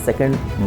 2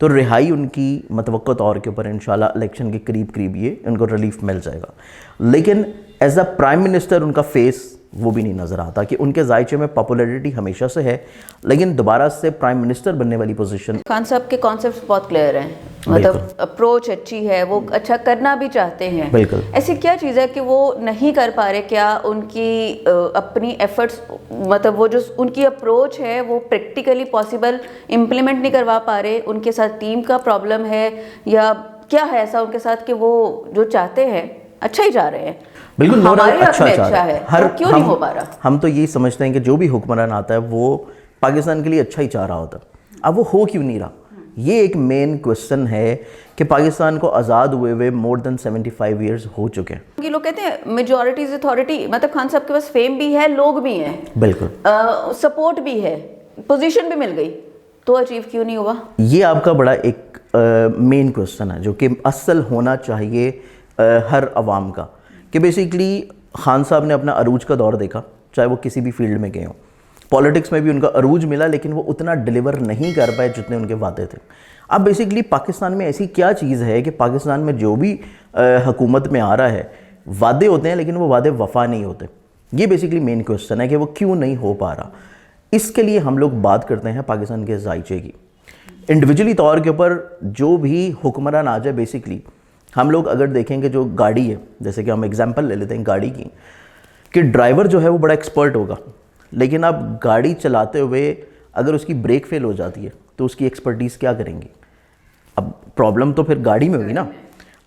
تو رہائی ان کی متوقع طور کے اوپر انشاءاللہ الیکشن کے قریب قریب یہ ان کو ریلیف مل جائے گا. لیکن ایز اے پرائم منسٹر ان کا فیس وہ بھی نہیں نظر آتا کہ ان کے ذائچے میں پاپولیرٹی ہمیشہ سے ہے, لیکن دوبارہ سے پرائم منسٹر بننے والی پوزیشن. خان صاحب کے کانسیپٹس بہت کلیئر ہیں, مطلب اپروچ اچھی ہے, وہ اچھا کرنا بھی چاہتے ہیں. بالکل. ایسی کیا چیز ہے کہ وہ نہیں کر پا رہے؟ کیا ان کی اپنی ایفرٹس, مطلب وہ جو ان کی اپروچ ہے وہ پریکٹیکلی پاسبل امپلیمنٹ نہیں کروا پا رہے؟ ان کے ساتھ ٹیم کا پرابلم ہے یا کیا ہے ایسا ان کے ساتھ کہ وہ جو چاہتے ہیں اچھا ہی جا رہے ہیں؟ بالکل ہمارے حق میں اچھا ہے, کیوں نہیں ہو پا رہا؟ ہم تو یہی سمجھتے ہیں کہ جو بھی حکمران آتا ہے وہ پاکستان کے لیے اچھا ہی چاہ رہا ہوتا ہے. اب وہ ہو کیوں نہیں رہا, یہ ایک مین کوسچن ہے کہ پاکستان کو آزاد ہوئے مور دین 75 ایئرز ہو چکے ہیں. یہ لوگ کہتے ہیں میجورٹیز اتھارٹی, مطلب خان صاحب کے پاس فیم بھی ہے, لوگ بھی ہیں, بالکل سپورٹ بھی ہے, پوزیشن بھی مل گئی, تو اچیو کیوں نہیں ہوا؟ یہ آپ کا بڑا ایک مین کوسچن ہے جو کہ اصل ہونا چاہیے ہر عوام کا, کہ بیسیکلی خان صاحب نے اپنا عروج کا دور دیکھا, چاہے وہ کسی بھی فیلڈ میں گئے ہوں. پالیٹکس میں بھی ان کا عروج ملا, لیکن وہ اتنا ڈیلیور نہیں کر پائے جتنے ان کے وعدے تھے. اب بیسیکلی پاکستان میں ایسی کیا چیز ہے کہ پاکستان میں جو بھی حکومت میں آ رہا ہے وعدے ہوتے ہیں لیکن وہ وعدے وفا نہیں ہوتے. یہ بیسیکلی مین کوسچن ہے کہ وہ کیوں نہیں ہو پا رہا. اس کے لیے ہم لوگ بات کرتے ہیں پاکستان کے ذائچے کی. انڈیویجولی طور کے اوپر جو بھی حکمران آ جائے, بیسیکلی ہم لوگ اگر دیکھیں کہ جو گاڑی ہے, جیسے کہ ہم ایگزامپل لے لیتے ہیں گاڑی کی, کہ ڈرائیور جو ہے وہ بڑا ایکسپرٹ ہوگا, لیکن اب گاڑی چلاتے ہوئے اگر اس کی بریک فیل ہو جاتی ہے تو اس کی ایکسپرٹیز کیا کریں گی؟ اب پرابلم تو پھر گاڑی میں ہوگی نا.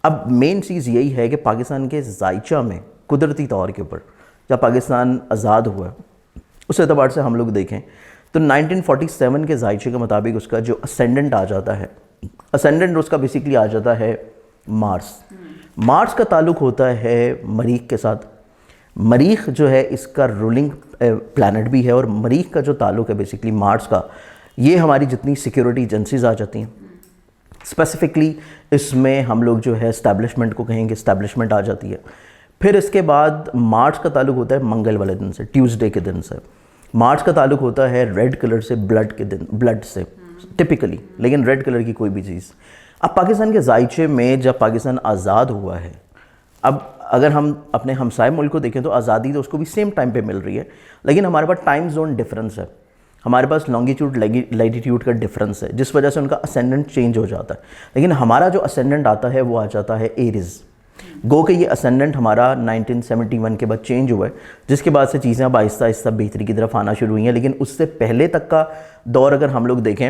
اب مین چیز یہی ہے کہ پاکستان کے ذائچہ میں قدرتی طور کے اوپر جب پاکستان آزاد ہوا, اس اعتبار سے ہم لوگ دیکھیں تو 1947 کے ذائچے کے مطابق اس کا جو اسینڈنٹ آ جاتا ہے, اسینڈنٹ اس کا بیسیکلی آ جاتا ہے مارس. مارس کا تعلق ہوتا ہے مریخ کے ساتھ. مریخ جو ہے اس کا رولنگ پلانٹ بھی ہے, اور مریخ کا جو تعلق ہے بیسیکلی مارس کا, یہ ہماری جتنی سیکیورٹی ایجنسیز آ جاتی ہیں. اسپیسیفکلی اس میں ہم لوگ جو ہے اسٹیبلشمنٹ کو کہیں گے, اسٹیبلشمنٹ آ جاتی ہے. پھر اس کے بعد مارس کا تعلق ہوتا ہے منگل والے دن سے, ٹیوزڈے کے دن سے. مارس کا تعلق ہوتا ہے ریڈ کلر سے, بلڈ کے دن, بلڈ سے ٹپیکلی, لیکن ریڈ کلر کی کوئی بھی چیز. اب پاکستان کے ذائچے میں جب پاکستان آزاد ہوا ہے, اب اگر ہم اپنے ہمسائے ملک کو دیکھیں تو آزادی تو اس کو بھی سیم ٹائم پہ مل رہی ہے, لیکن ہمارے پاس ٹائم زون ڈفرینس ہے, ہمارے پاس لانگیٹیوڈ لیٹیٹیوڈ کا ڈفرینس ہے, جس وجہ سے ان کا اسینڈنٹ چینج ہو جاتا ہے. لیکن ہمارا جو اسینڈنٹ آتا ہے وہ آ جاتا ہے ایریز. گو کہ یہ اسینڈنٹ ہمارا 1971 کے بعد چینج ہوا ہے, جس کے بعد سے چیزیں اب آہستہ آہستہ بہتری کی طرف آنا شروع ہوئی ہیں. لیکن اس سے پہلے تک کا دور اگر ہم لوگ دیکھیں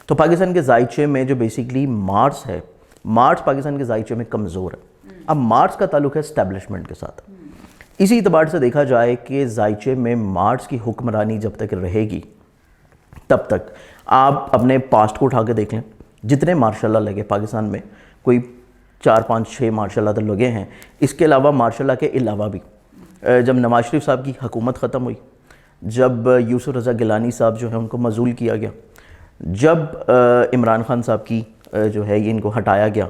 تو پاکستان کے ذائچے میں جو بیسیکلی مارس ہے, مارس پاکستان کے ذائچے میں کمزور ہے. اب مارس کا تعلق ہے اسٹیبلشمنٹ کے ساتھ. اسی اعتبار سے دیکھا جائے کہ ذائچے میں مارس کی حکمرانی جب تک رہے گی تب تک آپ اپنے پاسٹ کو اٹھا کے دیکھ لیں, جتنے مارشاء اللہ لگے پاکستان میں, کوئی 4 5 6 مارشاء اللہ تو لگے ہیں. اس کے علاوہ مارشاء اللہ کے علاوہ بھی جب نواز شریف صاحب کی حکومت ختم ہوئی, جب یوسف رضا گیلانی صاحب جو ہیں ان کو معزول کیا گیا, جب عمران خان صاحب کی جو ہے یہ ان کو ہٹایا گیا,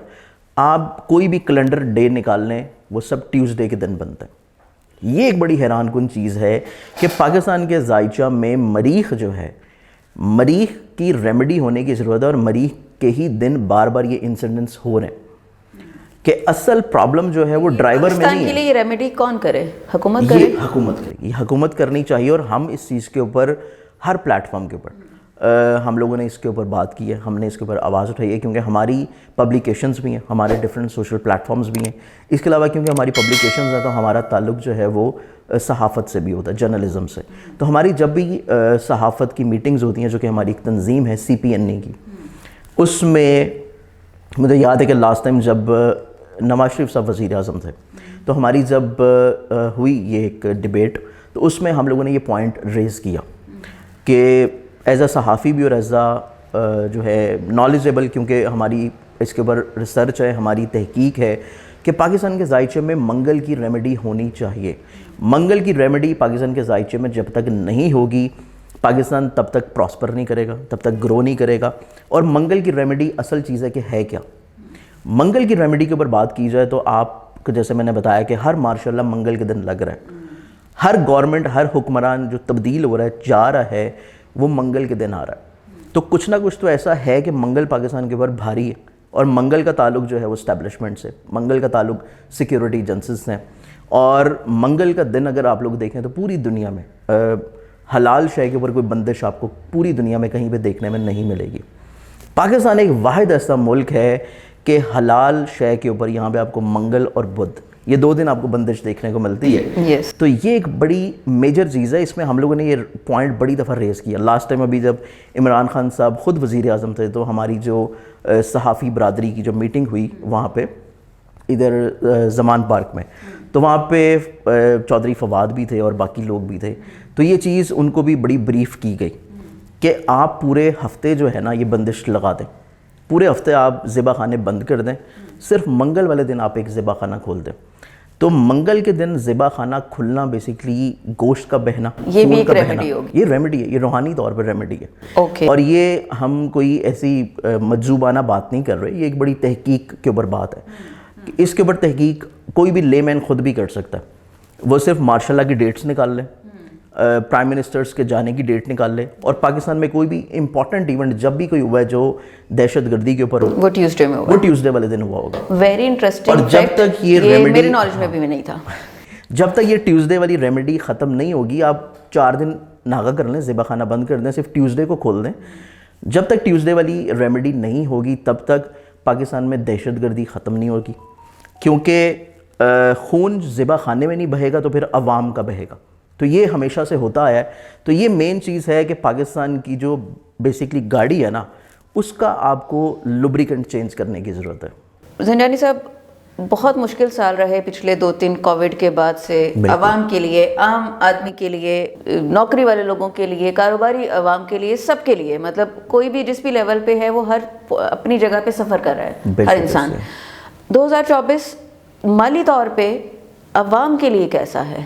آپ کوئی بھی کیلنڈر ڈے نکال لیں وہ سب ٹیوزڈے کے دن بنتے ہیں. یہ ایک بڑی حیران کن چیز ہے کہ پاکستان کے ذائچہ میں مریخ جو ہے, مریخ کی ریمیڈی ہونے کی ضرورت ہے, اور مریخ کے ہی دن بار بار یہ انسیڈنٹس ہو رہے ہیں کہ اصل پرابلم جو ہے وہ ڈرائیور میں نہیں ہے. کے لیے یہ ریمیڈی کون کرے؟ حکومت کرے. یہ حکومت کرے, یہ حکومت کرنی چاہیے. اور ہم اس چیز کے اوپر ہر پلیٹ فارم کے اوپر ہم لوگوں نے اس کے اوپر بات کی ہے, ہم نے اس کے اوپر آواز اٹھائی ہے, کیونکہ ہماری پبلیکیشنز بھی ہیں, ہمارے ڈفرینٹ سوشل پلیٹ فارمز بھی ہیں. اس کے علاوہ کیونکہ ہماری پبلیکیشنز ہیں تو ہمارا تعلق جو ہے وہ صحافت سے بھی ہوتا ہے, جرنلزم سے. تو ہماری جب بھی صحافت کی میٹنگز ہوتی ہیں, جو کہ ہماری ایک تنظیم ہے CPNA کی, اس میں مجھے یاد ہے کہ لاسٹ ٹائم جب نواز شریف صاحب وزیر اعظم تھے تو ہماری جب ہوئی یہ ایک ڈیبیٹ, تو اس میں ہم لوگوں نے یہ پوائنٹ ریز کیا کہ ایز اے صحافی بھی اور ایز اے جو ہے نالجیبل, کیونکہ ہماری اس کے اوپر ریسرچ ہے, ہماری تحقیق ہے کہ پاکستان کے ذائچے میں منگل کی ریمیڈی ہونی چاہیے. منگل کی ریمیڈی پاکستان کے ذائچے میں جب تک نہیں ہوگی, پاکستان تب تک پراسپر نہیں کرے گا, تب تک گرو نہیں کرے گا. اور منگل کی ریمیڈی اصل چیز ہے کہ ہے کیا. منگل کی ریمیڈی کے اوپر بات کی جائے تو آپ کو جیسے میں نے بتایا کہ ہر مارشاء اللہ منگل کے دن لگ رہا ہے. ہر گورنمنٹ, ہر حکمران جو تبدیل ہو رہا ہے, جا رہا ہے, وہ منگل کے دن آ رہا ہے. تو کچھ نہ کچھ تو ایسا ہے کہ منگل پاکستان کے اوپر بھاری ہے، اور منگل کا تعلق جو ہے وہ اسٹیبلشمنٹ سے، منگل کا تعلق سیکیورٹی ایجنسیز سے، اور منگل کا دن اگر آپ لوگ دیکھیں تو پوری دنیا میں حلال شے کے اوپر کوئی بندش آپ کو پوری دنیا میں کہیں پہ دیکھنے میں نہیں ملے گی۔ پاکستان ایک واحد ایسا ملک ہے کہ حلال شے کے اوپر یہاں پہ آپ کو منگل اور بدھ یہ 2 دن آپ کو بندش دیکھنے کو ملتی ہے۔ تو یہ ایک بڑی میجر چیز ہے، اس میں ہم لوگوں نے یہ پوائنٹ بڑی دفعہ ریز کیا۔ لاسٹ ٹائم ابھی جب عمران خان صاحب خود وزیر اعظم تھے تو ہماری جو صحافی برادری کی جو میٹنگ ہوئی وہاں پہ ادھر زمان پارک میں، تو وہاں پہ چودھری فواد بھی تھے اور باقی لوگ بھی تھے، تو یہ چیز ان کو بھی بڑی بریف کی گئی کہ آپ پورے ہفتے جو ہے نا یہ بندش لگا دیں، پورے ہفتے آپ ذبح خانے بند کر دیں، صرف منگل والے دن آپ ایک ذبح خانہ کھول دیں۔ تو منگل کے دن ذبح خانہ کھلنا بیسیکلی گوشت کا بہنا، یہ بھی ایک ریمیڈی ہوگی، یہ ریمیڈی ہے، یہ روحانی طور پر ریمیڈی ہے، اور یہ ہم کوئی ایسی مجذوبانہ بات نہیں کر رہے، یہ ایک بڑی تحقیق کے اوپر بات ہے۔ اس کے اوپر تحقیق کوئی بھی لے مین خود بھی کر سکتا ہے، وہ صرف مارشل لا کی ڈیٹس نکال لیں، پرائم منسٹرز کے جانے کی ڈیٹ نکال لے، اور پاکستان میں کوئی بھی امپورٹنٹ ایونٹ جب بھی کوئی ہوا ہے جو دہشت گردی کے اوپر ہو، وہ ٹیوزڈے میں ہوا، وہ ٹیوزڈے والے دن ہوا ہوگا۔ ویری انٹرسٹنگ، اور جب تک یہ میرے نالج میں بھی نہیں تھا، جب تک یہ ٹیوزڈے والی ریمیڈی ختم نہیں ہوگی، آپ 4 دن ناغہ کر لیں، ذبح خانہ بند کر دیں، صرف ٹیوزڈے کو کھول دیں، جب تک ٹیوزڈے والی ریمیڈی نہیں ہوگی تب تک پاکستان میں دہشت گردی ختم نہیں ہوگی، کیونکہ خون ذبح خانے میں نہیں بہے گا تو پھر عوام کا بہے گا، تو یہ ہمیشہ سے ہوتا آیا ہے۔ تو یہ مین چیز ہے کہ پاکستان کی جو بیسیکلی گاڑی ہے نا، اس کا آپ کو لوبریکنٹ چینج کرنے کی ضرورت ہے۔ زندانی صاحب، بہت مشکل سال رہے پچھلے 2-3 کووڈ کے بعد سے، عوام کے لیے، عام آدمی کے لیے، نوکری والے لوگوں کے لیے، کاروباری عوام کے لیے، سب کے لیے، مطلب کوئی بھی جس بھی لیول پہ ہے وہ ہر اپنی جگہ پہ سفر کر رہا ہے، ہر انسان۔ 2024 مالی طور پہ عوام کے لیے کیسا ہے؟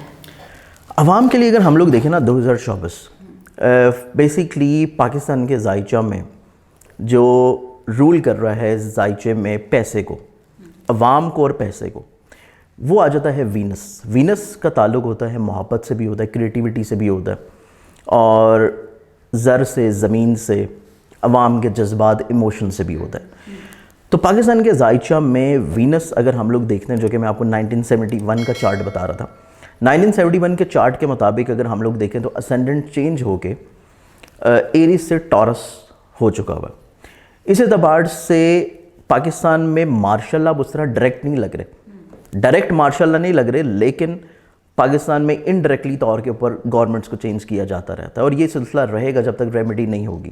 عوام کے لیے اگر ہم لوگ دیکھیں نا، 2024 بیسیکلی پاکستان کے ذائچہ میں جو رول کر رہا ہے، ذائچے میں پیسے کو، عوام کو اور پیسے کو، وہ آ جاتا ہے وینس۔ وینس کا تعلق ہوتا ہے محبت سے بھی ہوتا ہے، کریٹیوٹی سے بھی ہوتا ہے، اور زر سے، زمین سے، عوام کے جذبات، ایموشن سے بھی ہوتا ہے۔ تو پاکستان کے ذائچہ میں وینس اگر ہم لوگ دیکھتے ہیں، جو کہ میں آپ کو 1971 کا چارٹ بتا رہا تھا، 1971 کے چارٹ کے مطابق اگر ہم لوگ دیکھیں تو اسینڈنٹ چینج ہو کے ایریس سے ٹورس ہو چکا ہوا۔ اس اعتبار سے پاکستان میں مارشل لا اس طرح ڈائریکٹ نہیں لگ رہے، ڈائریکٹ مارشل لا نہیں لگ رہے، لیکن پاکستان میں انڈائریکٹلی طور کے اوپر گورنمنٹس کو چینج کیا جاتا رہتا ہے، اور یہ سلسلہ رہے گا جب تک ریمیڈی نہیں ہوگی۔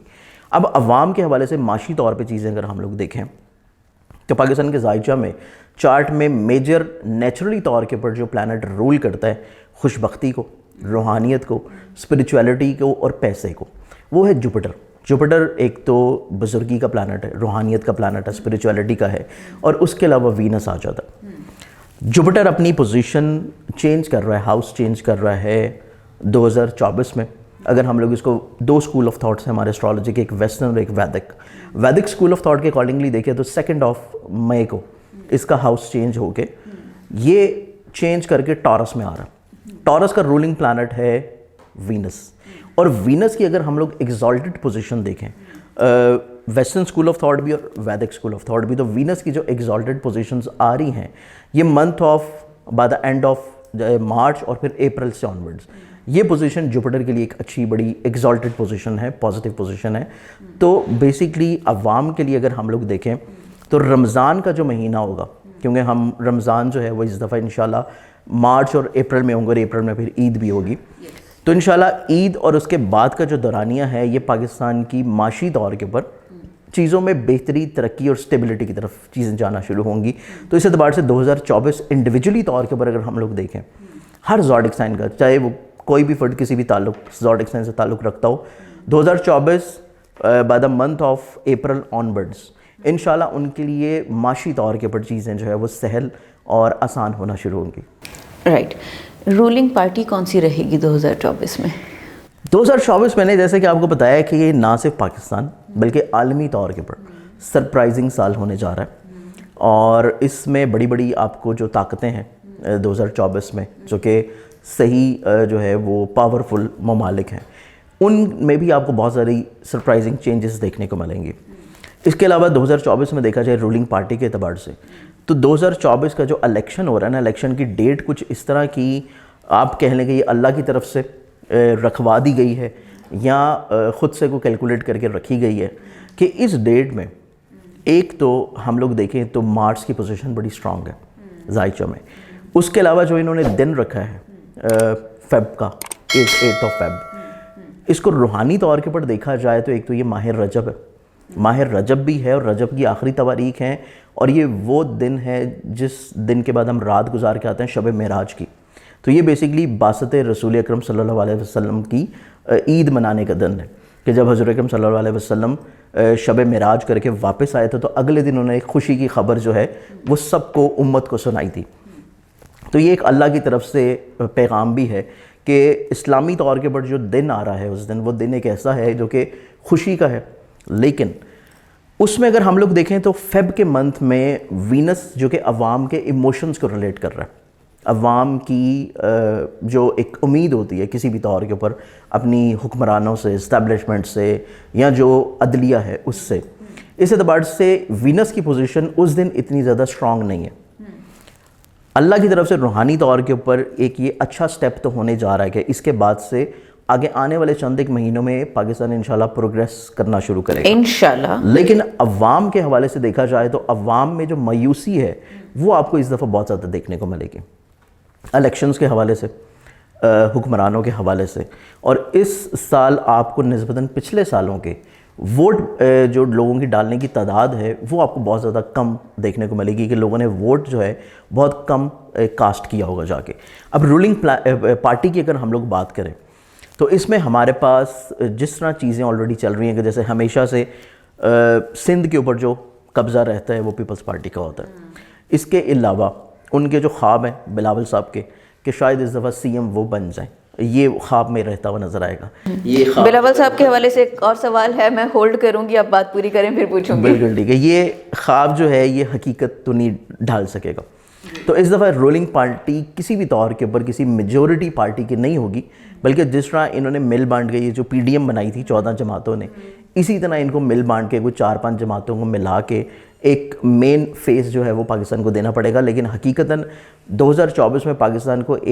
اب عوام کے حوالے سے معاشی طور پہ چیزیں اگر ہم لوگ دیکھیں تو پاکستان کے ذائچہ میں چارٹ میں میجر نیچرلی طور کے اوپر جو پلانٹ رول کرتا ہے خوش بختی کو، روحانیت کو، اسپریچویلٹی کو اور پیسے کو، وہ ہے جوپیٹر۔ جوپیٹر ایک تو بزرگی کا پلانٹ ہے، روحانیت کا پلانٹ ہے، اسپریچویلٹی کا ہے، اور اس کے علاوہ وینس آ جاتا ہے۔ جوپیٹر اپنی پوزیشن چینج کر رہا ہے، ہاؤس چینج کر رہا ہے 2024 میں۔ اگر ہم لوگ اس کو 2 اسکول آف تھاٹس ہیں ہمارے اسٹرالوجی کے، ایک ویسٹرن اور ایک ویدک۔ ویدک اسکول آف تھاٹ کے اکارڈنگلی دیکھیں تو 2 مئی کو اس کا ہاؤس چینج ہو کے یہ چینج کر کے ٹورس میں آ رہا ہے۔ ٹورس کا رولنگ پلانٹ ہے وینس، اور وینس کی اگر ہم لوگ ایگزالٹڈ پوزیشن دیکھیں، ویسٹرن اسکول آف تھاٹ بھی اور ویدک اسکول آف تھاٹ بھی، تو وینس کی جو ایگزالٹڈ پوزیشنز آ رہی ہیں یہ month of by the and of March اور پھر اپریل سے آنورڈز، یہ پوزیشن جوپیٹر کے لیے ایک اچھی بڑی ایگزالٹڈ پوزیشن ہے، پازیٹیو پوزیشن ہے۔ تو بیسیکلی عوام کے لیے اگر ہم لوگ دیکھیں تو رمضان کا جو مہینہ ہوگا، کیونکہ ہم رمضان جو ہے وہ اس دفعہ انشاءاللہ مارچ اور اپریل میں ہوں گے، اور اپریل میں پھر عید بھی ہوگی، تو انشاءاللہ عید اور اس کے بعد کا جو دورانیہ ہے یہ پاکستان کی معاشی طور کے اوپر چیزوں میں بہتری، ترقی اور سٹیبلٹی کی طرف چیزیں جانا شروع ہوں گی۔ تو اس اعتبار سے 2024 انڈیویجولی طور کے اوپر اگر ہم لوگ دیکھیں، ہر زوڈک سائن کا، چاہے وہ کوئی بھی فرد کسی بھی تعلق زوڈک سائن سے تعلق رکھتا ہو، 2024 by the month of April onwards انشاءاللہ ان کے لیے معاشی طور کے اوپر چیزیں جو ہے وہ سہل اور آسان ہونا شروع ہوں گی۔ رائٹ، رولنگ پارٹی کون سی رہے گی 2024 میں؟ 2024 میں نے جیسے کہ آپ کو بتایا کہ یہ نہ صرف پاکستان بلکہ عالمی طور کے اوپر سرپرائزنگ سال ہونے جا رہا ہے، اور اس میں بڑی بڑی آپ کو جو طاقتیں ہیں 2024 میں، جو کہ صحیح جو ہے وہ پاورفل ممالک ہیں، ان میں بھی آپ کو بہت ساری سرپرائزنگ چینجز دیکھنے کو ملیں گے. اس کے علاوہ 2024 میں دیکھا جائے رولنگ پارٹی کے اعتبار سے تو 2024 کا جو الیکشن ہو رہا ہے نا, الیکشن کی ڈیٹ کچھ اس طرح کی آپ کہہ لیں کہ یہ اللہ کی طرف سے رکھوا دی گئی ہے یا خود سے کو کیلکولیٹ کر کے رکھی گئی ہے کہ اس ڈیٹ میں ایک تو ہم لوگ دیکھیں تو مارس کی پوزیشن بڑی سٹرانگ ہے ذائچہ میں. اس کے علاوہ جو انہوں نے دن رکھا ہے فیب کا 8 فیب, اس کو روحانی طور کے پر دیکھا جائے تو ایک تو یہ ماہ رجب ہے, ماہ رجب بھی ہے اور رجب کی آخری تواریخ ہیں اور یہ وہ دن ہے جس دن کے بعد ہم رات گزار کے آتے ہیں شب معراج کی. تو یہ بیسیکلی بعثت رسول اکرم صلی اللہ علیہ وسلم کی عید منانے کا دن ہے کہ جب حضور اکرم صلی اللہ علیہ وسلم شب معراج کر کے واپس آئے تھے تو اگلے دن انہوں نے ایک خوشی کی خبر جو ہے وہ سب کو امت کو سنائی تھی. تو یہ ایک اللہ کی طرف سے پیغام بھی ہے کہ اسلامی طور کے پر جو دن آ رہا ہے اس دن, وہ دن ایک ایسا ہے جو کہ خوشی کا ہے. لیکن اس میں اگر ہم لوگ دیکھیں تو فیب کے منتھ میں وینس جو کہ عوام کے ایموشنز کو ریلیٹ کر رہا ہے, عوام کی جو ایک امید ہوتی ہے کسی بھی طور کے اوپر اپنی حکمرانوں سے, اسٹیبلشمنٹ سے یا جو عدلیہ ہے اس سے, اس اعتبار سے وینس کی پوزیشن اس دن اتنی زیادہ سٹرانگ نہیں ہے. اللہ کی طرف سے روحانی طور کے اوپر ایک یہ اچھا سٹیپ تو ہونے جا رہا ہے کہ اس کے بعد سے آگے آنے والے چند ایک مہینوں میں پاکستان انشاءاللہ پروگریس کرنا شروع کرے گا انشاءاللہ. لیکن عوام کے حوالے سے دیکھا جائے تو عوام میں جو مایوسی ہے وہ آپ کو اس دفعہ بہت زیادہ دیکھنے کو ملے گی, الیکشنز کے حوالے سے, حکمرانوں کے حوالے سے. اور اس سال آپ کو نسبتاً پچھلے سالوں کے ووٹ جو لوگوں کی ڈالنے کی تعداد ہے وہ آپ کو بہت زیادہ کم دیکھنے کو ملے گی کہ لوگوں نے ووٹ جو ہے بہت کم کاسٹ کیا ہوگا جا کے. اب رولنگ پارٹی کی اگر ہم لوگ بات کریں تو اس میں ہمارے پاس جس طرح چیزیں آلریڈی چل رہی ہیں کہ جیسے ہمیشہ سے سندھ کے اوپر جو قبضہ رہتا ہے وہ پیپلز پارٹی کا ہوتا ہے. اس کے علاوہ ان کے جو خواب ہیں بلاول صاحب کے کہ شاید اس دفعہ سی ایم وہ بن جائیں, یہ خواب میں رہتا ہوا نظر آئے گا. یہ بلاول صاحب کے حوالے سے ایک اور سوال ہے, میں ہولڈ کروں گی, آپ بات پوری کریں پھر پوچھوں گی. بالکل ٹھیک ہے. یہ خواب جو ہے یہ حقیقت تو نہیں ڈھال سکے گا. تو اس دفعہ رولنگ پارٹی کسی بھی طور کے اوپر کسی میجورٹی پارٹی کی نہیں ہوگی, بلکہ جس طرح انہوں نے مل بانٹ کے یہ جو پی ڈی ایم بنائی تھی 14 جماعتوں نے, اسی طرح ان کو مل بانٹ کے کوئی 4-5 جماعتوں کو ملا کے ایک مین فیس جو ہے وہ پاکستان کو دینا پڑے گا. لیکن حقیقتاً 2024 میں پاکستان کو کوئی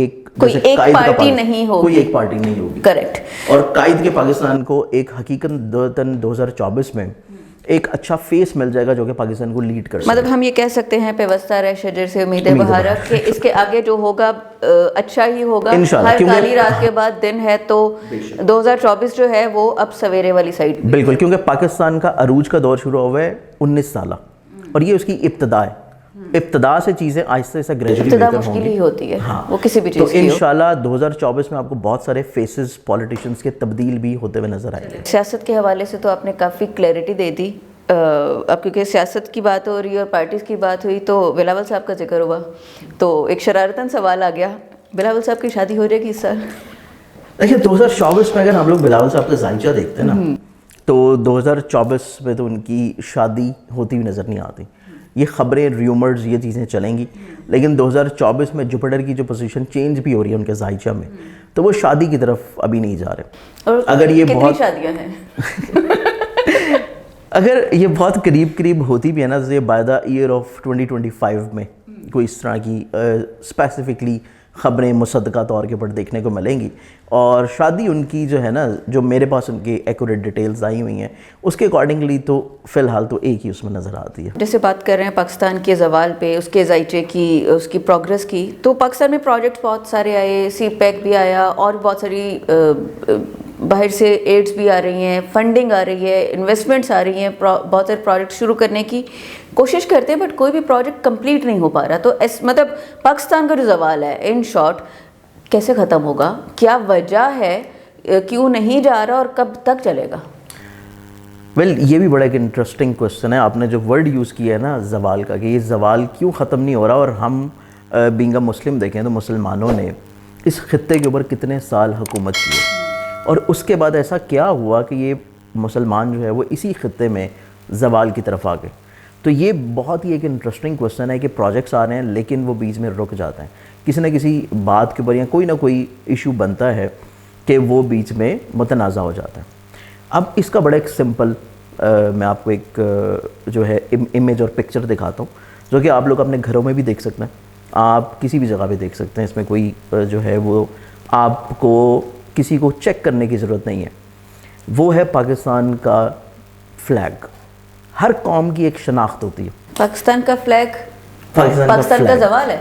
ایک پارٹی نہیں ہوگی, کوئی ایک پارٹی نہیں ہوگی. کریکٹ. اور قائد کے پاکستان کو ایک حقیقتاً 2024 میں ایک اچھا فیس مل جائے گا جو کہ پاکستان کو لیڈ کر سکے. مطلب ہم یہ کہہ سکتے ہیں پیوستہ رہ شجر سے امید بہارت کہ اس کے آگے جو ہوگا اچھا ہی ہوگا. ہر کالی رات کے بعد دن ہے تو 2024 جو ہے وہ اب سویرے والی سائڈ. بالکل, کیونکہ پاکستان کا عروج کا دور شروع ہوا ہے 19 سالہ اور یہ اس کی ابتدا ہے. ابتدا سے چیزیں آہستہ آہستہ گریجولی بہتر ہوں گی. مشکل ہی ہوتی ہے وہ کسی بھی چیز تو انشاءاللہ 2024 میں آپ کو بہت سارے فیسز پولیٹیشینز کے تبدیل بھی ہوتے ہوئے نظر آئیں گے. سیاست کے حوالے سے تو آپ نے کافی کلیئرٹی دے دی. اب کیونکہ سیاست کی بات ہو رہی ہے اور پارٹیز کی بات ہوئی تو بلاول صاحب کا ذکر ہوا تو ایک شرارتاً سوال آ گیا, بلاول صاحب کی شادی ہو جائے گی اس سال؟ دیکھیے 2024 میں اگر ہم لوگ بلاول صاحب کا ذائچہ دیکھتے ہیں نا تو 2024 میں تو ان کی شادی ہوتی ہوئی نظر نہیں آتی. یہ خبریں, ریومرز, یہ چیزیں چلیں گی. لیکن 2024 میں جوپیٹر کی جو پوزیشن چینج بھی ہو رہی ہے ان کے ذائچہ میں تو وہ شادی کی طرف ابھی نہیں جا رہے. اگر یہ بہت شادیاں ہیں اگر یہ بہت قریب ہوتی بھی ہے نا, یہ بائی دا ایئر آف 2025 میں کوئی اس طرح کی اسپیسیفکلی خبریں مصدقہ طور کے اوپر دیکھنے کو ملیں گی. اور شادی ان کی جو ہے نا, جو میرے پاس ان کی ایکوریٹ ڈیٹیلز آئی ہوئی ہیں اس کے اکارڈنگلی تو فی الحال تو ایک ہی اس میں نظر آتی ہے. جیسے بات کر رہے ہیں پاکستان کے زوال پہ, اس کے ذائچے کی, اس کی پروگریس کی, تو پاکستان میں پروجیکٹس بہت سارے آئے, سی پیک بھی آیا اور بہت ساری باہر سے ایڈز بھی آ رہی ہیں, فنڈنگ آ رہی ہے, انویسٹمنٹس آ رہی ہیں, بہت سارے پروجیکٹ شروع کرنے کی کوشش کرتے ہیں بٹ کوئی بھی پروجیکٹ کمپلیٹ نہیں ہو پا رہا. تو مطلب پاکستان کا جو زوال ہے ان شارٹ کیسے ختم ہوگا, کیا وجہ ہے, کیوں نہیں جا رہا اور کب تک چلے گا؟ یہ بھی بڑا ایک انٹرسٹنگ کوشچن ہے. آپ نے جو ورڈ یوز کیا ہے نا زوال کا, کہ یہ زوال کیوں ختم نہیں ہو رہا, اور ہم بینگ اے مسلم دیکھیں تو مسلمانوں نے اس خطے کے اوپر کتنے سال حکومت کی اور اس کے بعد ایسا کیا ہوا کہ یہ مسلمان جو ہے وہ اسی خطے میں زوال کی طرف آ گئے. تو یہ بہت ہی ایک انٹرسٹنگ کوشچن ہے کہ پروجیکٹس آ رہے ہیں لیکن وہ بیچ میں رک جاتے ہیں, کسی نہ کسی بات کے اوپر یا کوئی نہ کوئی ایشو بنتا ہے کہ وہ بیچ میں متنازع ہو جاتا ہے. اب اس کا بڑا ایک سمپل میں آپ کو ایک جو ہے امیج اور پکچر دکھاتا ہوں, جو کہ آپ لوگ اپنے گھروں میں بھی دیکھ سکتے ہیں, آپ کسی بھی جگہ پہ دیکھ سکتے ہیں. اس میں کوئی جو ہے وہ آپ کو کسی کو چیک کرنے کی ضرورت نہیں ہے. وہ ہے پاکستان کا فلیگ. ہر قوم کی ایک شناخت ہوتی ہے. پاکستان کا فلیگ پاکستان کا زوال ہے.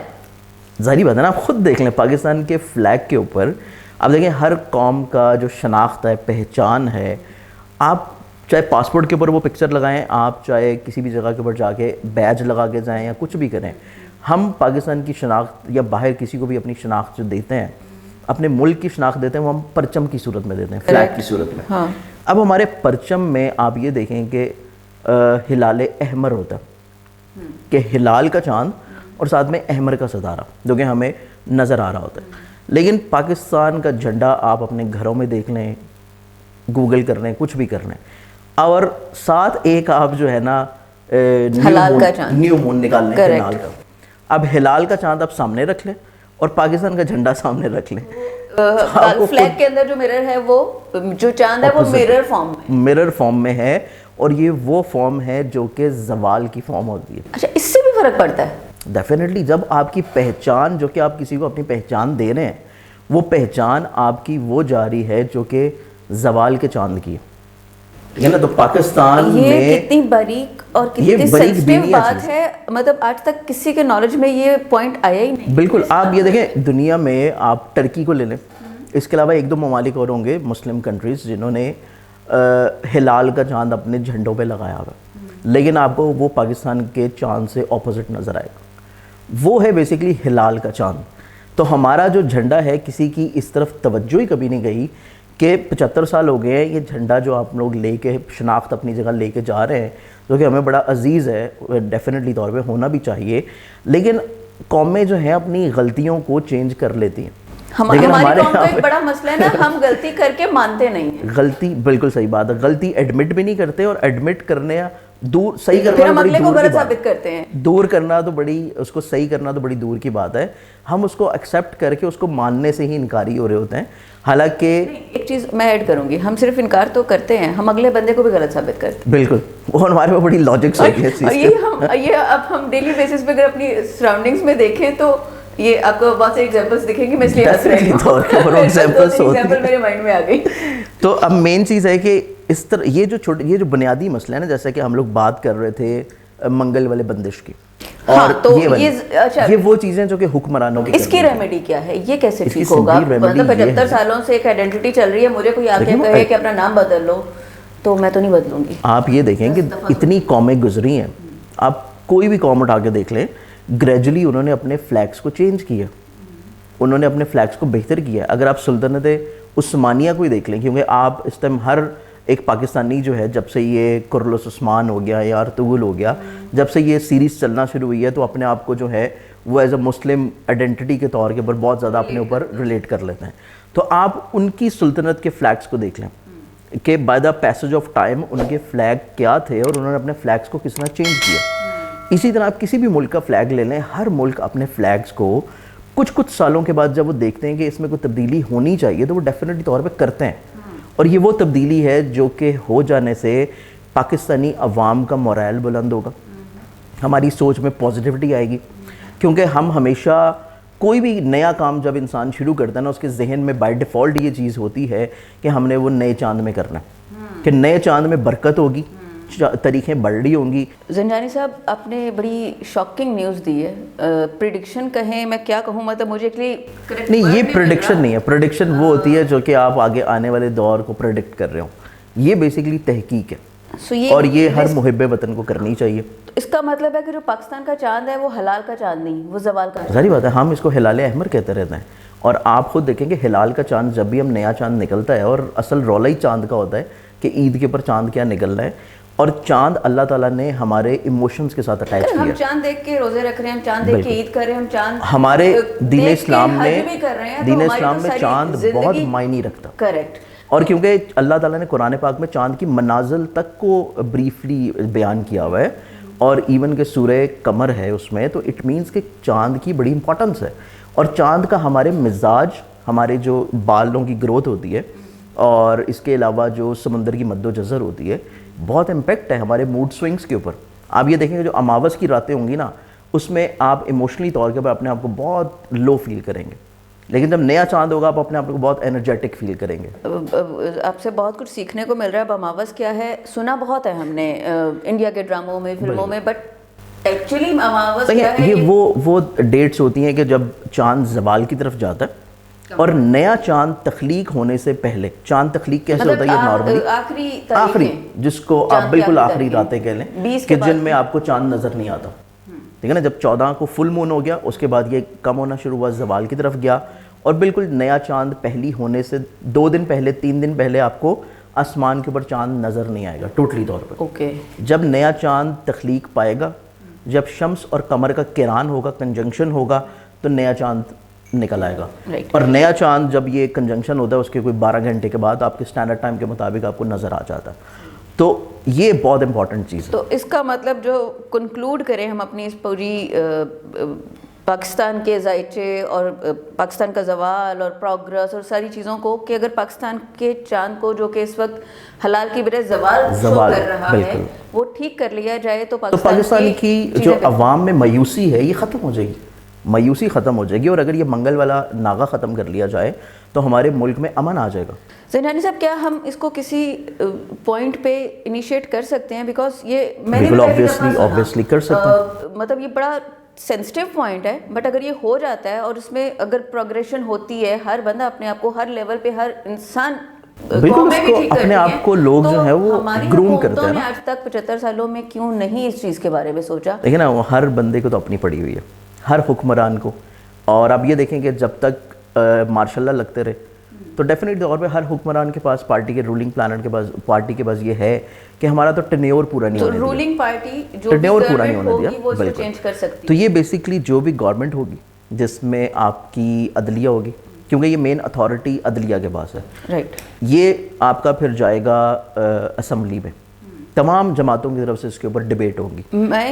ظاہری بات ہے نا, آپ خود دیکھ لیں پاکستان کے فلیگ کے اوپر آپ دیکھیں ہر قوم کا جو شناخت ہے, پہچان ہے. آپ چاہے پاسپورٹ کے اوپر وہ پکچر لگائیں, آپ چاہے کسی بھی جگہ کے اوپر جا کے بیج لگا کے جائیں یا کچھ بھی کریں, ہم پاکستان کی شناخت یا باہر کسی کو بھی اپنی شناخت جو دیتے ہیں, اپنے ملک کی شناخت دیتے ہیں, وہ ہم پرچم کی صورت میں دیتے ہیں, فلیگ کی صورت میں. ہاں. اب ہمارے پرچم میں آپ یہ دیکھیں کہ ہلال احمر ہوتا ہے, کہ ہلال کا چاند اور ساتھ میں احمر کا ستارہ جو کہ ہمیں نظر آ رہا ہوتا ہے. لیکن پاکستان کا جھنڈا آپ اپنے گھروں میں دیکھ لیں, گوگل کر لیں, کچھ بھی کر لیں, اور ساتھ ایک آپ جو ہے نا نیو مون نکال لیں ہلال کا. اب ہلال کا چاند آپ سامنے رکھ لیں اور پاکستان کا جھنڈا سامنے رکھ لیں. فلیگ کے اندر جو مرر ہے, وہ جو چاند ہے وہ مرر فارم میں ہے, اور یہ وہ فارم ہے جو کہ زوال کی فارم ہوتی ہے. اچھا, اس سے بھی فرق پڑتا ہے؟ ڈیفینیٹلی. جب آپ کی پہچان, جو کہ آپ کسی کو اپنی پہچان دے رہے ہیں, وہ پہچان آپ کی وہ جاری ہے جو کہ زوال کے چاند کی ہے نا. تو پاکستان میں یہ کتنی باریک اور کتنی سینسٹیو بات ہے, مطلب آج تک کسی کے نالج میں یہ پوائنٹ آیا ہی نہیں. بالکل. آپ یہ دیکھیں دنیا میں آپ ٹرکی کو لے لیں, اس کے علاوہ ایک دو ممالک اور ہوں گے مسلم کنٹریز جنہوں نے ہلال کا چاند اپنے جھنڈوں پہ لگایا ہوا, لیکن آپ کو وہ پاکستان کے چاند سے اپوزٹ نظر آئے گا. وہ ہے بیسیکلی ہلال کا چاند. تو ہمارا جو جھنڈا ہے, کسی کی اس طرف توجہ ہی کبھی نہیں گئی کہ 75 سال ہو گئے ہیں یہ جھنڈا جو آپ لوگ لے کے شناخت اپنی جگہ لے کے جا رہے ہیں, جو کہ ہمیں بڑا عزیز ہے, ڈیفینیٹلی طور پہ ہونا بھی چاہیے. لیکن قومیں جو ہیں اپنی غلطیوں کو چینج کر لیتی ہیں. ہماری قوم کا ایک بڑا مسئلہ ہے نا, ہم غلطی کر کے مانتے نہیں ہیں. غلطی بالکل صحیح بات ہے, غلطی ایڈمٹ بھی نہیں کرتے, اور ایڈمٹ کرنے دور صحیح کرنا, پھر ہم اگلے کو غلط ثابت کرتے ہیں. دور کرنا تو بڑی, اس کو صحیح کرنا تو بڑی دور کی بات ہے. ہم اس کو ایکسیپٹ کر کے اس کو ماننے سے ہی انکاری ہو رہے ہوتے ہیں. حالانکہ ایک چیز میں ایڈ کروں گی, ہم صرف انکار تو کرتے ہیں, ہم اگلے بندے کو بھی غلط ثابت کرتے ہیں. بالکل, وہ ہمارے پاس بڑی لاجکس ہوتی ہے. یہ اب ہم ڈیلی بیسس پہ اگر اپنی سراؤنڈنگز میں دیکھیں تو یہ آپ کو بہت سے ایگزامپلس دکھیں گے, میں اس لیے ہنس رہی ہوں, ایگزامپل میرے مائنڈ میں آ گئی. تو اب مین چیز ہے کہ اس طرح یہ جو بنیادی مسئلہ ہے نا, جیسا کہ ہم لوگ بات کر رہے تھے منگل والے بندش کی, اور یہ وہ چیزیں جو کہ حکمرانوں کی, اس کی ریمیڈی کیا ہے, یہ کیسے ٹھیک ہوگا؟ مطلب 75 سالوں سے ایک آئیڈینٹی چل رہی ہے, مجھے کوئی آ کے کہے کہ اپنا نام بدل لو, تو میں تو نہیں بدلوں گی. آپ یہ دیکھیں کہ اتنی قومیں گزری ہیں, آپ کوئی بھی قوم اٹھا کے دیکھ لیں, گریجولی انہوں نے اپنے فلیگس کو چینج کیا, انہوں نے اپنے فلیگس کو بہتر کیا. اگر آپ سلطنت عثمانیہ کو ہی دیکھ لیں, کیونکہ آپ اس ٹائم ہر ایک پاکستانی جو ہے, جب سے یہ کرلس عثمان ہو گیا یا ارطغرل ہو گیا, جب سے یہ سیریز چلنا شروع ہوئی ہے, تو اپنے آپ کو جو ہے وہ ایز اے مسلم آئیڈینٹی کے طور کے اوپر بہت زیادہ اپنے اوپر ریلیٹ کر لیتے ہیں. تو آپ ان کی سلطنت کے فلیگس کو دیکھ لیں کہ by the passage of time ان کے فلیگ کیا تھے, اور انہوں نے اپنے فلیگس کو کس طرح چینج کیا. اسی طرح آپ کسی بھی ملک کا فلیگ لے لیں, ہر ملک اپنے فلیگس کو کچھ سالوں کے بعد جب وہ دیکھتے ہیں کہ اس میں کوئی تبدیلی ہونی چاہیے, تو وہ ڈیفینیٹلی طور پہ کرتے ہیں. اور یہ وہ تبدیلی ہے جو کہ ہو جانے سے پاکستانی عوام کا مورائل بلند ہوگا, ہماری سوچ میں پازیٹیوٹی آئے گی. کیونکہ ہم ہمیشہ کوئی بھی نیا کام جب انسان شروع کرتا ہے نا, اس کے ذہن میں بائی ڈیفالٹ یہ چیز ہوتی ہے کہ ہم نے وہ نئے چاند میں کرنا ہے, کہ نئے چاند میں برکت ہوگی, تاریخیں بڑھ رہی ہوں گی. زنجانی صاحب, آپ نے بڑی شاکنگ نیوز دی ہے, پریڈکشن کہیں میں کیا کہوں, مطلب مجھے نہیں, یہ پریڈکشن نہیں ہے. پریڈکشن وہ ہوتی ہے جو کہ آپ آگے آنے والے دور کو پریڈکٹ کر رہے ہوں. یہ بیسیکلی تحقیق ہے, اور یہ ہر محب وطن کو کرنی چاہیے. اس کا مطلب ہے کہ جو پاکستان کا چاند ہے وہ ہلال کا چاند نہیں, وہ زوال کا. ظاہری بات ہے, ہم اس کو ہلال احمر کہتے رہتے ہیں. اور آپ خود دیکھیں کہ ہلال کا چاند جب بھی ہم نیا چاند نکلتا ہے, اور اصل رولا ہی چاند کا ہوتا ہے کہ عید کے اوپر چاند کیا نکلنا ہے, اور چاند اللہ تعالیٰ نے ہمارے ایموشنز کے ساتھ اٹیچ کیا. ہم چاند دیکھ کے روزے رکھ رہے ہیں, ہم چاند دیکھ کے عید کر رہے ہیں, ہم چاند ہمارے دین اسلام میں چاند بہت معنی رکھتا. کریکٹ. اور کیونکہ اللہ تعالیٰ نے قرآن پاک میں چاند کی منازل تک کو بریفلی بیان کیا ہوا ہے, اور ایون کہ سورہ قمر ہے اس میں, تو اٹ مینس کہ چاند کی بڑی امپورٹنس ہے. اور چاند کا ہمارے مزاج ہمارے جو بالوں کی گروتھ ہوتی ہے اور اس کے علاوہ جو سمندر کی مد و جزر ہوتی ہے، بہت امپیکٹ ہے ہمارے موڈ سوئنگس کے اوپر. آپ یہ دیکھیں گے جو اماوس کی راتیں ہوں گی نا، اس میں آپ ایموشنلی طور کے اوپر اپنے آپ کو بہت لو فیل کریں گے، لیکن جب نیا چاند ہوگا آپ اپنے آپ کو بہت انرجیٹک فیل کریں گے. آپ سے بہت کچھ سیکھنے کو مل رہا ہے. اب اماوس کیا ہے سنا بہت ہے ہم نے انڈیا کے ڈراموں میں، فلموں میں، بٹ ایکچولی اماوس کیا ہے؟ یہ وہ ڈیٹس ہوتی ہیں کہ جب چاند زوال کی طرف جاتا ہے اور نیا چاند تخلیق ہونے سے پہلے. چاند تخلیق کیسے ہوتا ہے؟ یہ نارملی آخری، جس کو آپ بالکل آخری راتیں کہہ لیں کہ جن میں آپ کو چاند نظر نہیں آتا، ٹھیک ہے نا. جب 14 کو فل مون ہو گیا اس کے بعد یہ کم ہونا شروع ہوا، زوال کی طرف گیا، اور بالکل نیا چاند پہلی ہونے سے 2 دن پہلے 3 دن پہلے آپ کو آسمان کے اوپر چاند نظر نہیں آئے گا ٹوٹلی طور پر. اوکے. جب نیا چاند تخلیق پائے گا، جب شمس اور قمر کا کران ہوگا، کنجنکشن ہوگا، تو نیا چاند نکل آئے گا. اور نیا چاند جب یہ کنجنکشن ہوتا ہے اس کے کوئی 12 گھنٹے کے بعد آپ کے اسٹینڈرڈ ٹائم کے مطابق آپ کو نظر آ جاتا ہے. تو یہ بہت امپورٹنٹ چیز ہے. تو اس کا مطلب جو کنکلوڈ کریں ہم اپنی اس پوری پاکستان کے ذائچے اور پاکستان کا زوال اور پروگرس اور ساری چیزوں کو، کہ اگر پاکستان کے چاند کو جو کہ اس وقت حلال کی بجائے زوال شو کر رہا ہے وہ ٹھیک کر لیا جائے تو پاکستان کی جو عوام میں مایوسی ہے یہ ختم ہو جائے گی، مایوسی ختم ہو جائے گی. اور اگر یہ منگل والا ناغہ ختم کر لیا جائے تو ہمارے ملک میں امن آ جائے گا. زینانی صاحب کیا ہم اس کو کسی پوائنٹ پہ انیشیٹ کر سکتے ہیں؟ بیکاز یہ میں نے obviously کر سکتے ہیں. مطلب یہ بڑا سینسٹیو پوائنٹ ہے، بٹ اگر یہ ہو جاتا ہے اور اس میں اگر پروگریشن ہوتی ہے، ہر بندہ اپنے آپ کو ہر لیول پہ، ہر انسان بالکل اس کو اپنے آپ کو لوگ جو ہے وہ گروم کرتے ہیں نا. آج تک 75 سالوں میں کیوں نہیں اس چیز کے بارے میں سوچا؟ دیکھیں نا، ہر بندے کو تو اپنی پڑی ہوئی ہے، ہر حکمران کو. اور آپ یہ دیکھیں کہ جب تک مارشاء اللہ لگتے رہے تو ڈیفینیٹ طور پہ ہر حکمران کے پاس، پارٹی کے رولنگ پلانٹ کے پاس، پارٹی کے پاس یہ ہے کہ ہمارا تو ٹینیور پورا نہیں ہونے دیا، رولنگ پارٹی جو ٹینیور پورا نہیں ہونے دیا. وہ اس کو چینج کر سکتی. تو یہ بیسیکلی جو بھی گورنمنٹ ہوگی جس میں آپ کی عدلیہ ہوگی، کیونکہ یہ مین اتھارٹی عدلیہ کے پاس ہے، رائٹ، یہ آپ کا پھر جائے گا اسمبلی میں، تمام جماعتوں کی طرف سے اس کے اوپر ڈیبیٹ ہوگی.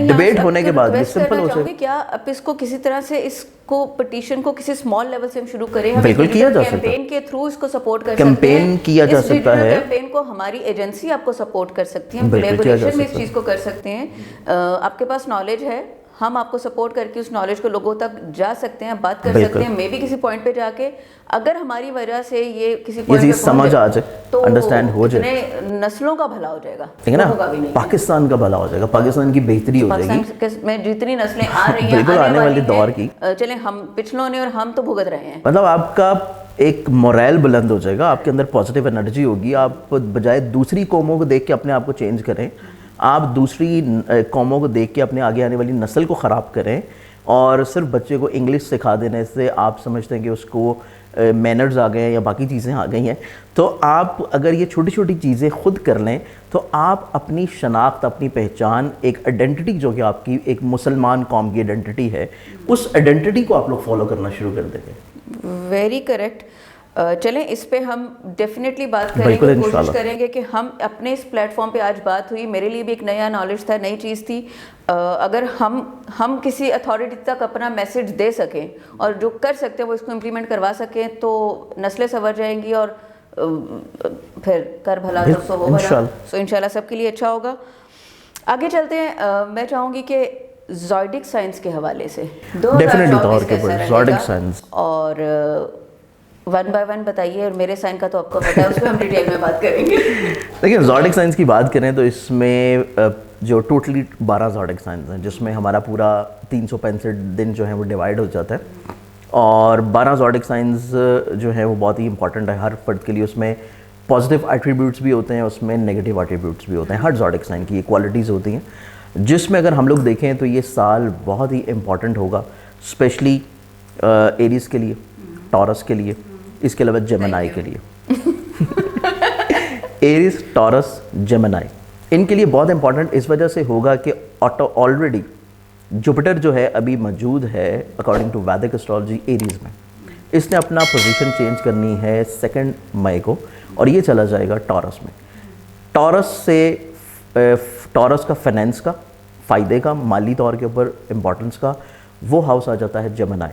ڈیبیٹ ہونے کے بعد یہ سمپل ہو جائے گا. کیا اب اس کو کسی طرح سے اس کو پٹیشن کو کسی اسمال لیول سے ہم شروع کریں؟ بالکل کیا جا سکتا ہے. کیمپین کے تھرو اس کو سپورٹ کر سکتے ہیں. کیمپین کیا جا سکتا ہے. کیمپین کو ہماری ایجنسی آپ کو سپورٹ کر سکتی ہے. ہم کولیبوریشن میں اس چیز کو کر سکتے ہیں. آپ کے پاس نالج ہے، ہم آپ کو سپورٹ کر کے اس نالج کو لوگوں تک جا سکتے ہیں، بات کر سکتے ہیں. مے بی کسی پوائنٹ پہ جا کے اگر ہماری وجہ سے یہ کسی پوائنٹ پہ سمجھ آ جائے، انڈرسٹینڈ ہو جائے، نسلوں کا بھلا ہو جائے گا، ٹھیک ہے نا، پاکستان کا بھلا ہو جائے گا، پاکستان کی بہتری ہو جائے گی. میں جتنی نسلیں آ رہی ہیں بالکل آنے والے دور کی، چلیں ہم پچھلوں نے اور ہم تو بھگت رہے ہیں. مطلب آپ کا ایک موریل بلند ہو جائے گا، آپ کے اندر پازیٹیو انرجی ہوگی. آپ بجائے دوسری قوموں کو دیکھ کے اپنے آپ کو چینج کریں، آپ دوسری قوموں کو دیکھ کے اپنے آگے آنے والی نسل کو خراب کریں. اور صرف بچے کو انگلش سکھا دینے سے آپ سمجھتے ہیں کہ اس کو مینرز آ گئے ہیں یا باقی چیزیں آ گئی ہیں. تو آپ اگر یہ چھوٹی چھوٹی چیزیں خود کر لیں تو آپ اپنی شناخت، اپنی پہچان، ایک آئیڈینٹی جو کہ آپ کی ایک مسلمان قوم کی آئیڈینٹی ہے، اس آئیڈینٹی کو آپ لوگ فالو کرنا شروع کر دیں گے. Very correct. چلیں اس پہ ہم ڈیفینیٹلی بات کریں گے، کوشش کریں گے کہ ہم اپنے اس پلیٹ فارم پہ، آج بات ہوئی، میرے لیے بھی ایک نیا نالج تھا، نئی چیز تھی. اگر ہم کسی اتھارٹی تک اپنا میسج دے سکیں اور جو کر سکتے ہیں وہ اس کو امپلیمنٹ کروا سکیں تو نسلیں سنور جائیں گی اور پھر کر بھلا تو سو ہو بھلا. سو انشاءاللہ سب کے لیے اچھا ہوگا. آگے چلتے ہیں. میں چاہوں گی کہ زوڈک سائنس کے حوالے سے ڈیفینیٹلی طور کے اوپر زوڈک سائنس اور ون بائی ون بتائیے. اور میرے سائن کا تو آپ کو پتا ہے، اس پہ ہم ڈیٹیل میں بات کریں گے. دیکھیں زوڈک سائنس کی بات کریں تو اس میں جو ٹوٹلی 12 زوڈک سائنس ہیں، جس میں ہمارا پورا 365 دن جو ہے وہ ڈیوائڈ ہو جاتا ہے. اور 12 زوڈک سائنس جو ہے وہ بہت ہی امپورٹنٹ ہے ہر فرد کے لیے. اس میں پازیٹیو ایٹریبیوٹس بھی ہوتے ہیں، اس میں نیگیٹیو ایٹریبیوٹس بھی ہوتے ہیں. ہر زوڈک سائن کی یہ کوالٹیز ہوتی ہیں، جس میں اگر ہم لوگ دیکھیں تو یہ سال بہت ہی امپورٹنٹ ہوگا، اسپیشلی ایریز کے لیے، ٹورس کے لیے، اس کے علاوہ جیمنائی کے لیے. ایریز، ٹورس، جیمنائی ان کے لیے بہت امپورٹنٹ اس وجہ سے ہوگا کہ آلریڈی جوپیٹر جو ہے ابھی موجود ہے according to Vedic astrology Aries میں. اس نے اپنا پوزیشن چینج کرنی ہے 2 مئی کو اور یہ چلا جائے گا ٹورس میں. ٹورس سے ٹورس کا فائنینس کا، فائدے کا، مالی طور کے اوپر امپورٹنس کا وہ ہاؤس آ جاتا ہے جیمنائی.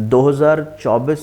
2024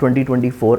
2024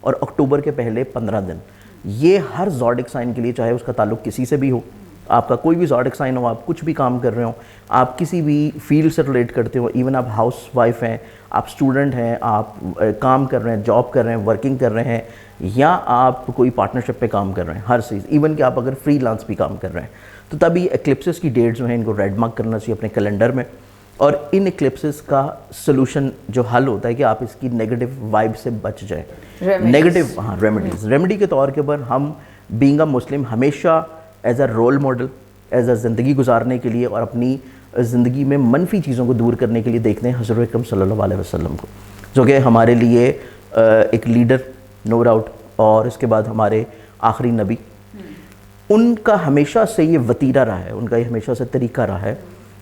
اور اکتوبر کے پہلے 15 دن. یہ ہر زوڈک سائن کے لیے, چاہے اس کا تعلق کسی سے بھی ہو, آپ کا کوئی بھی زوڈک سائن ہو, آپ کچھ بھی کام کر رہے ہو, آپ کسی بھی فیلڈ سے ریلیٹ کرتے ہو, ایون آپ ہاؤس وائف ہیں, آپ اسٹوڈنٹ ہیں, آپ کام کر رہے ہیں, جاب کر رہے ہیں, ورکنگ کر رہے ہیں, یا آپ کوئی پارٹنرشپ پہ کام کر رہے ہیں, ہر چیز, ایون کہ آپ اگر فری لانس بھی کام کر رہے ہیں, تو تب یہ ایکلپسز کی ڈیٹ جو ہیں ان کو ریڈ مارک کرنا چاہیے اپنے کیلنڈر میں. اور ان ایکلپسز کا سلوشن جو حل ہوتا ہے کہ آپ اس کی نیگیٹو وائب سے بچ جائیں. نیگیٹو ریمیڈی کے طور کے اوپر ہم بینگ اے مسلم ہمیشہ as a role model, as a زندگی گزارنے کے لیے اور اپنی زندگی میں منفی چیزوں کو دور کرنے کے لیے دیکھتے ہیں حضرت اکرم صلی اللہ علیہ وسلم کو, جو کہ ہمارے لیے ایک لیڈر نو ڈاؤٹ, اور اس کے بعد ہمارے آخری نبی. ان کا ہمیشہ سے یہ وتیرہ رہا ہے, ان کا یہ ہمیشہ سے طریقہ رہا ہے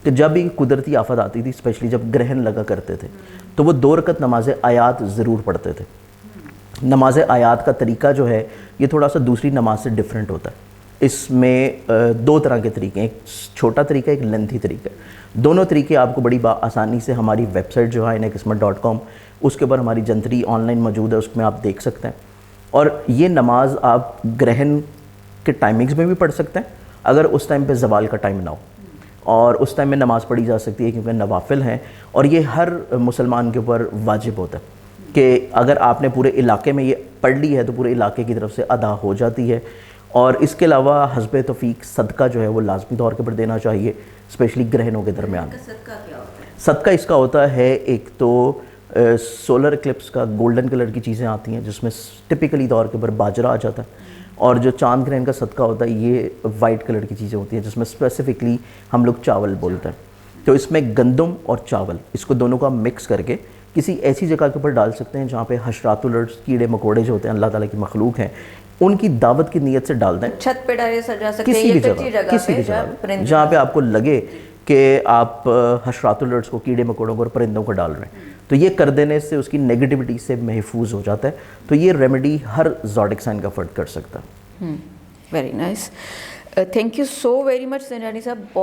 کہ جب بھی قدرتی آفت آتی تھی, اسپیشلی جب گرہن لگا کرتے تھے, تو وہ 2 رکعت نماز آیات ضرور پڑھتے تھے. نماز آیات کا طریقہ جو ہے یہ تھوڑا سا دوسری نماز سے ڈیفرنٹ ہوتا ہے. اس میں 2 طرح کے طریقے ہیں, ایک چھوٹا طریقہ, ایک لینتھی طریقہ. دونوں طریقے آپ کو بڑی آسانی سے ہماری ویب سائٹ جو ہے inaqismat.com, اس کے اوپر ہماری جنتری آن لائن موجود ہے, اس میں آپ دیکھ سکتے ہیں. اور یہ نماز آپ گرہن کے ٹائمنگز میں بھی پڑھ سکتے ہیں, اگر اس ٹائم پہ زوال کا ٹائم نہ ہو, اور اس ٹائم میں نماز پڑھی جا سکتی ہے کیونکہ نوافل ہیں. اور یہ ہر مسلمان کے اوپر واجب ہوتا ہے کہ اگر آپ نے پورے علاقے میں یہ پڑھ لی ہے تو پورے علاقے کی طرف سے ادا ہو جاتی ہے. اور اس کے علاوہ حسب توفیق صدقہ جو ہے وہ لازمی طور کے پر دینا چاہیے, اسپیشلی گرہنوں کے درمیان. صدقہ کیا ہوتا ہے؟ صدقہ اس کا ہوتا ہے, ایک تو سولر اکلپس کا گولڈن کلر کی چیزیں آتی ہیں جس میں ٹپیکلی طور کے پر باجرہ آ جاتا ہے, اور جو چاند گرہن کا صدقہ ہوتا ہے یہ وائٹ کلر کی چیزیں ہوتی ہیں جس میں اسپیسیفکلی ہم لوگ چاول بولتے ہیں. تو اس میں گندم اور چاول, اس کو دونوں کا مکس کر کے کسی ایسی جگہ کے اوپر ڈال سکتے ہیں جہاں پہ حشرات الارض, کیڑے مکوڑے جو ہوتے ہیں اللہ تعالیٰ کی مخلوق ہیں, ان کی دعوت کی نیت سے ڈال دیں. چھت پہ ڈالے سجا سکتے ہیں, کسی بھی کسی بھی جگہ جہاں پہ آپ کو لگے کہ آپ حشرات الارض کو, کیڑے مکوڑوں کو اور پرندوں کو ڈال رہے ہیں, تو یہ کر دینے سے اس کی نیگیٹیوٹی سے محفوظ ہو جاتا ہے. تو یہ ریمیڈی ہر زوڈک سائن کا فرد کر سکتا ہے. Very nice, thank you so very much Zindani صاحب.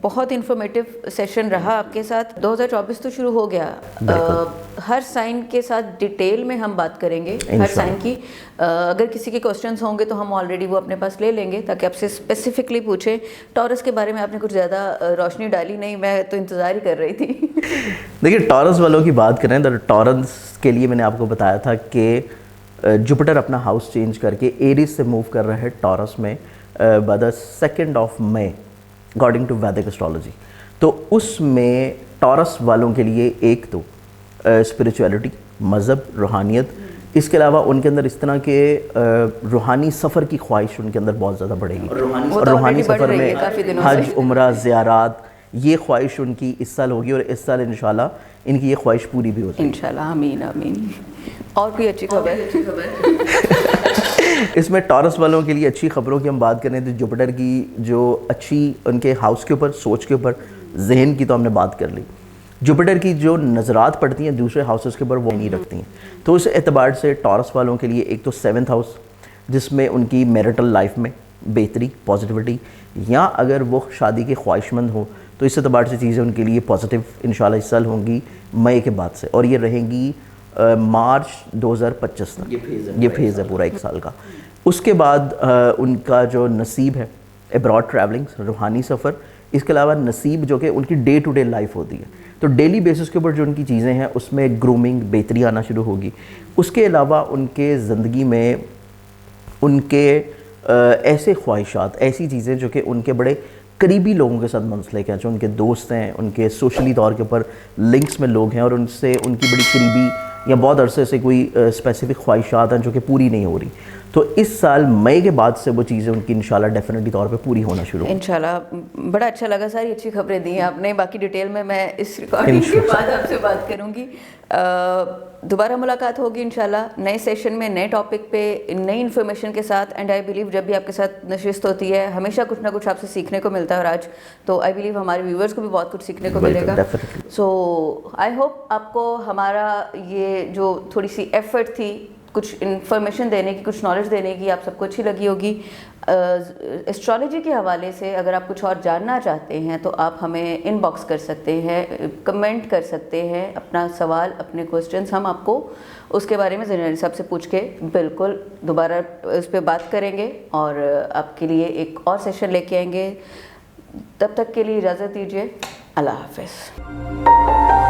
بہت انفارمیٹیو سیشن رہا آپ کے ساتھ. 2024 تو شروع ہو گیا, ہر سائن کے ساتھ ڈیٹیل میں ہم بات کریں گے ہر سائن کی. اگر کسی کے کوسچنس ہوں گے تو ہم آلریڈی وہ اپنے پاس لے لیں گے تاکہ آپ سے اسپیسیفکلی پوچھیں. ٹورس کے بارے میں آپ نے کچھ زیادہ روشنی ڈالی نہیں, میں تو انتظار ہی کر رہی تھی. دیکھیے ٹورس والوں کی بات کریں تو ٹورس کے لیے میں نے آپ کو بتایا تھا کہ جوپیٹر اپنا ہاؤس چینج کر کے ایریز سے موو کر رہا ہے ٹورس میں by the 2 May according to Vedic astrology. تو اس میں ٹورس والوں کے لیے ایک تو اسپریچولیٹی, مذہب, روحانیت, اس کے علاوہ ان کے اندر اس طرح کے روحانی سفر کی خواہش ان کے اندر بہت زیادہ بڑھے گی. اور روحانی سفر میں حج, عمرہ, زیارات, یہ خواہش ان کی اس سال ہوگی, اور اس سال انشاءاللہ ان کی یہ خواہش پوری بھی ہوتی ہے انشاءاللہ. آمین آمین. اور کوئی اچھی خبر؟ اس میں ٹورس والوں کے لیے اچھی خبروں کی ہم بات کریں تو جوپیٹر کی جو اچھی ان کے ہاؤس کے اوپر, سوچ کے اوپر, ذہن کی تو ہم نے بات کر لی. جوپیٹر کی جو نظرات پڑتی ہیں دوسرے ہاؤسز کے اوپر وہ نہیں رکھتی ہیں. تو اس اعتبار سے ٹورس والوں کے لیے ایک تو 7th ہاؤس جس میں ان کی میرٹل لائف میں بہتری, پازیٹیوٹی, یا اگر وہ شادی کے خواہش مند ہوں تو اس اعتبار سے چیزیں ان کے لیے پازیٹیو انشاءاللہ اس سال ہوں گی مئی کے بعد سے, اور یہ رہیں گی مارچ 2025 تک. یہ فیز ہے پورا 1 سال کا. اس کے بعد ان کا جو نصیب ہے ابراڈ ٹریولنگ, روحانی سفر, اس کے علاوہ نصیب جو کہ ان کی ڈے ٹو ڈے لائف ہوتی ہے, تو ڈیلی بیسس کے اوپر جو ان کی چیزیں ہیں اس میں گرومنگ, بہتری آنا شروع ہوگی. اس کے علاوہ ان کے زندگی میں ان کے ایسے خواہشات, ایسی چیزیں جو کہ ان کے بڑے قریبی لوگوں کے ساتھ منسلک ہیں, جو ان کے دوست ہیں, ان کے سوشلی طور کے اوپر لنکس میں لوگ ہیں, اور ان سے ان کی بڑی قریبی یا بہت عرصے سے کوئی اسپیسیفک خواہشات ہیں جو کہ پوری نہیں ہو رہی. تو اس سال مئی کے بعد سے وہ چیزیں ان کی انشاءاللہ ڈیفینیٹلی طور پہ پوری ہونا شروع ہوں انشاءاللہ. بڑا اچھا لگا, ساری اچھی خبریں دی ہیں آپ نے. باقی ڈیٹیل میں اس ریکارڈنگ کے بعد آپ سے بات کروں گی. دوبارہ ملاقات ہوگی انشاءاللہ نئے سیشن میں, نئے ٹاپک پہ, نئی انفارمیشن کے ساتھ. اینڈ آئی بلیو جب بھی آپ کے ساتھ نشست ہوتی ہے ہمیشہ کچھ نہ کچھ آپ سے سیکھنے کو ملتا ہے, اور آج تو آئی بلیو ہمارے ویورز کو بھی بہت کچھ سیکھنے کو ملے گا. سو آئی ہوپ آپ کو ہمارا یہ جو تھوڑی سی ایفرٹ تھی کچھ انفارمیشن دینے کی, کچھ نالج دینے کی آپ سب کو اچھی لگی ہوگی. اسٹرالوجی کے حوالے سے اگر آپ کچھ اور جاننا چاہتے ہیں تو آپ ہمیں ان باکس کر سکتے ہیں, کمنٹ کر سکتے ہیں اپنا سوال, اپنے کوسچنس, ہم آپ کو اس کے بارے میں زینب صاحب سے پوچھ کے بالکل دوبارہ اس پہ بات کریں گے اور آپ کے لیے ایک اور سیشن لے کے آئیں گے. تب تک کے لیے اجازت دیجیے. اللہ حافظ.